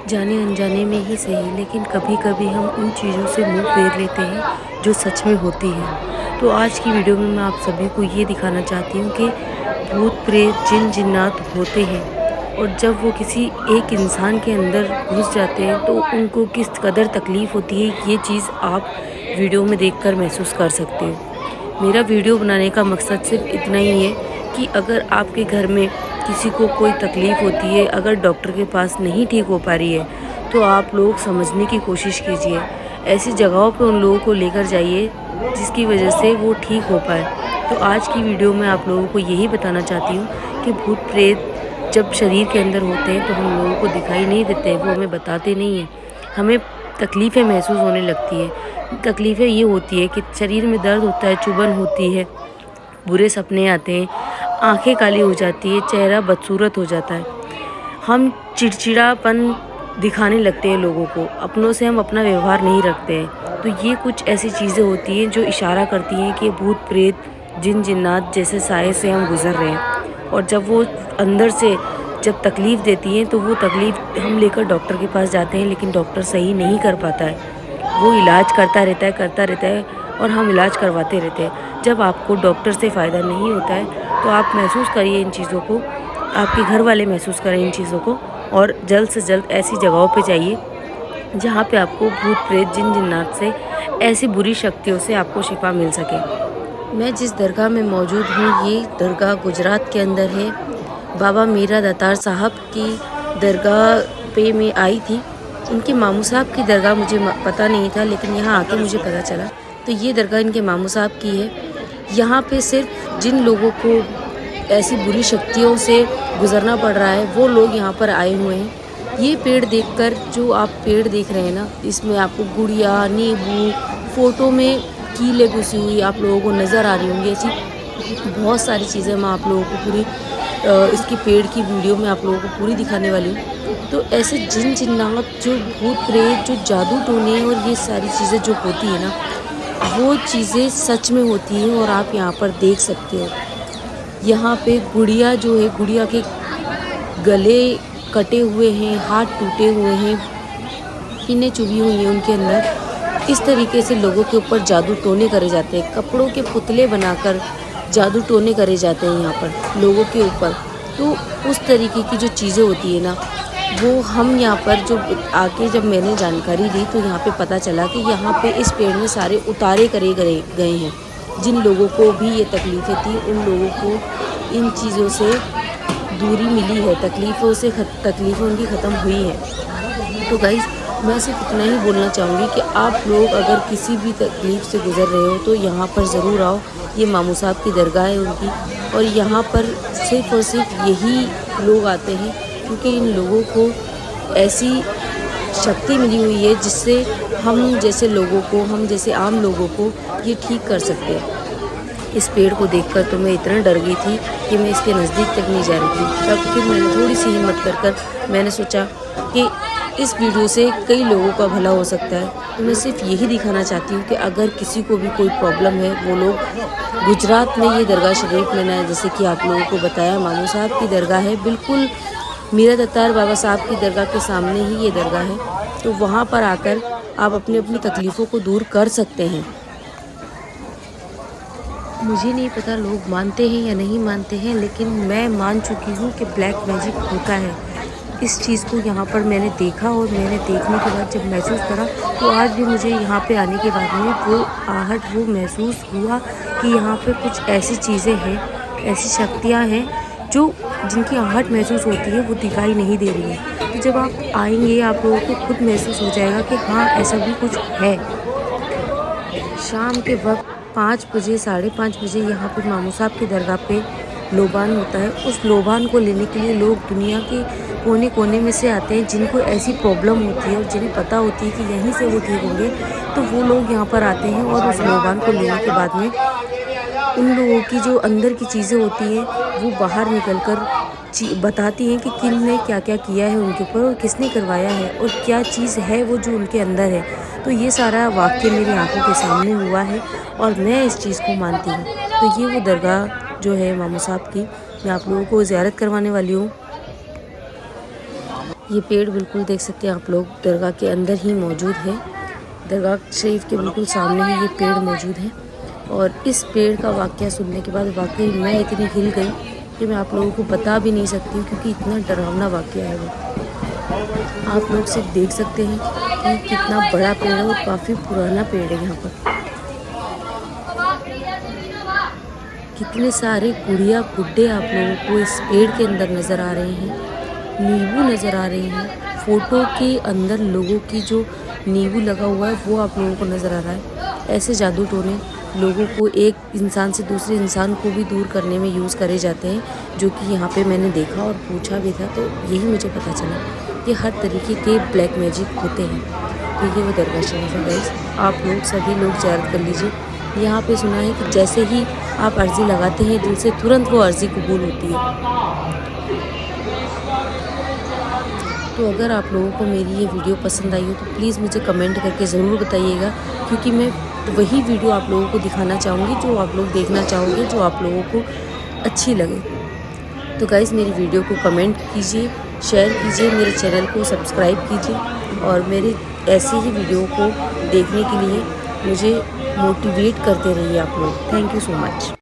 जाने अनजाने में ही सही, लेकिन कभी कभी हम उन चीज़ों से मुंह फेर लेते हैं जो सच में होती है। तो आज की वीडियो में मैं आप सभी को ये दिखाना चाहती हूँ कि भूत प्रेत जिन जिन्नात होते हैं, और जब वो किसी एक इंसान के अंदर घुस जाते हैं तो उनको किस कदर तकलीफ़ होती है, ये चीज़ आप वीडियो में देखकर महसूस कर सकते हो। मेरा वीडियो बनाने का मकसद सिर्फ इतना ही है कि अगर आपके घर में किसी को कोई तकलीफ़ होती है, अगर डॉक्टर के पास नहीं ठीक हो पा रही है, तो आप लोग समझने की कोशिश कीजिए। ऐसी जगहों पे उन लोगों को लेकर जाइए जिसकी वजह से वो ठीक हो पाए। तो आज की वीडियो में आप लोगों को यही बताना चाहती हूँ कि भूत प्रेत जब शरीर के अंदर होते हैं तो हम लोगों को दिखाई नहीं देते हैं, वो हमें बताते नहीं हैं। हमें तकलीफ़ें महसूस होने लगती है। तकलीफ़ें ये होती है कि शरीर में दर्द होता है, चुभन होती है, बुरे सपने आते हैं, आंखें काली हो जाती है, चेहरा बदसूरत हो जाता है, हम चिड़चिड़ापन दिखाने लगते हैं लोगों को, अपनों से हम अपना व्यवहार नहीं रखते हैं। तो ये कुछ ऐसी चीज़ें होती हैं जो इशारा करती हैं कि भूत प्रेत जिन जिन्नात जैसे साए से हम गुज़र रहे हैं। और जब वो अंदर से जब तकलीफ़ देती हैं तो वो तकलीफ़ हम लेकर डॉक्टर के पास जाते हैं, लेकिन डॉक्टर सही नहीं कर पाता है। वो इलाज करता रहता है और हम इलाज करवाते रहते हैं। जब आपको डॉक्टर से फ़ायदा नहीं होता है तो आप महसूस करिए इन चीज़ों को, आपके घर वाले महसूस करें इन चीज़ों को, और जल्द से जल्द ऐसी जगहों पे जाइए जहाँ पे आपको भूत प्रेत जिन जिन्नात से, ऐसी बुरी शक्तियों से आपको शिफा मिल सके। मैं जिस दरगाह में मौजूद हूँ, ये दरगाह गुजरात के अंदर है। बाबा मीरा दातार साहब की दरगाह पे मैं आई थी। उनके मामू साहब की दरगाह मुझे पता नहीं था, लेकिन यहाँ आके मुझे पता चला। तो ये दरगाह इनके मामू साहब की है। यहाँ पे सिर्फ जिन लोगों को ऐसी बुरी शक्तियों से गुज़रना पड़ रहा है वो लोग यहाँ पर आए हुए हैं। ये पेड़ देखकर, जो आप पेड़ देख रहे हैं ना, इसमें आपको गुड़िया, नींबू, फ़ोटो में कीलें घुसी हुई आप लोगों को नज़र आ रही होंगी। ऐसी बहुत सारी चीज़ें मैं आप लोगों को पूरी इसकी पेड़ की वीडियो में आप लोगों को पूरी दिखाने वाली हूँ। तो ऐसे जिन जिन्नात, जो भूत प्रेत, जो जादू टोने और ये सारी चीज़ें जो होती है ना, वो चीज़ें सच में होती हैं और आप यहाँ पर देख सकते हो। यहाँ पे गुड़िया जो है, गुड़िया के गले कटे हुए हैं, हाथ टूटे हुए हैं, पिनें चुभी हुई हैं उनके अंदर। इस तरीके से लोगों के ऊपर जादू टोने करे जाते हैं। कपड़ों के पुतले बनाकर जादू टोने करे जाते हैं यहाँ पर लोगों के ऊपर। तो उस तरीके की जो चीज़ें होती है ना, वो हम यहाँ पर जो आके जब मैंने जानकारी ली तो यहाँ पे पता चला कि यहाँ पे इस पेड़ में सारे उतारे करे गए हैं। जिन लोगों को भी ये तकलीफ़ें थी, उन लोगों को इन चीज़ों से दूरी मिली है, तकलीफ़ें उनकी ख़त्म हुई है। तो गाइज़, मैं सिर्फ इतना ही बोलना चाहूँगी कि आप लोग अगर किसी भी तकलीफ़ से गुज़र रहे हो तो यहाँ पर ज़रूर आओ। ये मामू साहब की दरगाह है उनकी, और यहाँ पर सिर्फ़ और सिर्फ यही लोग आते हैं क्योंकि इन लोगों को ऐसी शक्ति मिली हुई है जिससे हम जैसे लोगों को, हम जैसे आम लोगों को ये ठीक कर सकते हैं। इस पेड़ को देखकर तो मैं इतना डर गई थी कि मैं इसके नज़दीक तक नहीं जा रही थी। तब फिर मैंने थोड़ी सी हिम्मत कर मैंने सोचा कि इस वीडियो से कई लोगों का भला हो सकता है। तो मैं सिर्फ यही दिखाना चाहती हूँ कि अगर किसी को भी कोई प्रॉब्लम है, वो लोग गुजरात में ये दरगाह शरीफ में ना, जैसे कि आप लोगों को बताया, मामू साहब की दरगाह है, बिल्कुल मीरा दत्तार बाबा साहब की दरगाह के सामने ही ये दरगाह है। तो वहाँ पर आकर आप अपनी अपनी तकलीफ़ों को दूर कर सकते हैं। मुझे नहीं पता लोग मानते हैं या नहीं मानते हैं, लेकिन मैं मान चुकी हूँ कि ब्लैक मैजिक होता है। इस चीज़ को यहाँ पर मैंने देखा, और मैंने देखने के बाद जब महसूस करा तो आज भी मुझे यहाँ पे आने के बाद में वो आहट, वो महसूस हुआ कि यहाँ पे कुछ ऐसी चीज़ें हैं, ऐसी शक्तियाँ हैं जो जिनकी आहट महसूस होती है, वो दिखाई नहीं दे रही है। तो जब आप आएंगे आप लोगों को खुद महसूस हो जाएगा कि हाँ, ऐसा भी कुछ है। शाम के वक्त 5 बजे, 5:30 बजे यहाँ पे मामू साहब की दरगाह पे लोबान होता है। उस लोबान को लेने के लिए लोग दुनिया के कोने कोने में से आते हैं, जिनको ऐसी प्रॉब्लम होती है और जिन्हें पता होती है कि यहीं से वो ठीक होंगे, तो वो लोग यहाँ पर आते हैं। और उस लोबान को लेने के बाद में उन लोगों की जो अंदर की चीज़ें होती हैं वो बाहर निकल कर बताती हैं कि किन ने क्या क्या किया है उनके ऊपर, और किसने करवाया है, और क्या चीज़ है वो जो उनके अंदर है। तो ये सारा वाक़या मेरी आंखों के सामने हुआ है और मैं इस चीज़ को मानती हूँ। तो ये वो दरगाह जो है मामू साहब की, मैं आप लोगों को ज़ियारत करवाने वाली हूँ। ये पेड़ बिल्कुल देख सकते हैं आप लोग दरगाह के अंदर ही मौजूद है। दरगाह शरीफ के बिल्कुल सामने ही ये पेड़ मौजूद है। और इस पेड़ का वाक़या सुनने के बाद वाकई मैं इतनी हिल गई कि मैं आप लोगों को बता भी नहीं सकती, क्योंकि इतना डरावना वाक़या है वो। आप लोग सिर्फ देख सकते हैं कि कितना बड़ा पेड़ है और काफ़ी पुराना पेड़ है। यहाँ पर कितने सारे गुड़िया गुड्डे आप लोगों को इस पेड़ के अंदर नज़र आ रहे हैं। नींबू नज़र आ रहे हैं। फ़ोटो के अंदर लोगों की जो नींबू लगा हुआ है वो आप लोगों को नज़र आ रहा है। ऐसे जादू टोने लोगों को एक इंसान से दूसरे इंसान को भी दूर करने में यूज़ करे जाते हैं, जो कि यहाँ पे मैंने देखा और पूछा भी था, तो यही मुझे पता चला कि हर तरीके के ब्लैक मैजिक होते हैं। तो ये वो दरगाह शरीफ है गाइस, आप लोग सभी लोग ज़ियारत कर लीजिए। यहाँ पे सुना है कि जैसे ही आप अर्ज़ी लगाते हैं दिल से, तुरंत वो अर्ज़ी कबूल होती है। तो अगर आप लोगों को मेरी ये वीडियो पसंद आई हो तो प्लीज़ मुझे कमेंट करके ज़रूर बताइएगा, क्योंकि मैं वही वीडियो आप लोगों को दिखाना चाहूँगी जो आप लोग देखना चाहोगे, जो आप लोगों को अच्छी लगे। तो गाइज़ मेरी वीडियो को कमेंट कीजिए, शेयर कीजिए, मेरे चैनल को सब्सक्राइब कीजिए और मेरी ऐसी ही वीडियो को देखने के लिए मुझे मोटिवेट करते रहिए आप लोग। Thank you so much.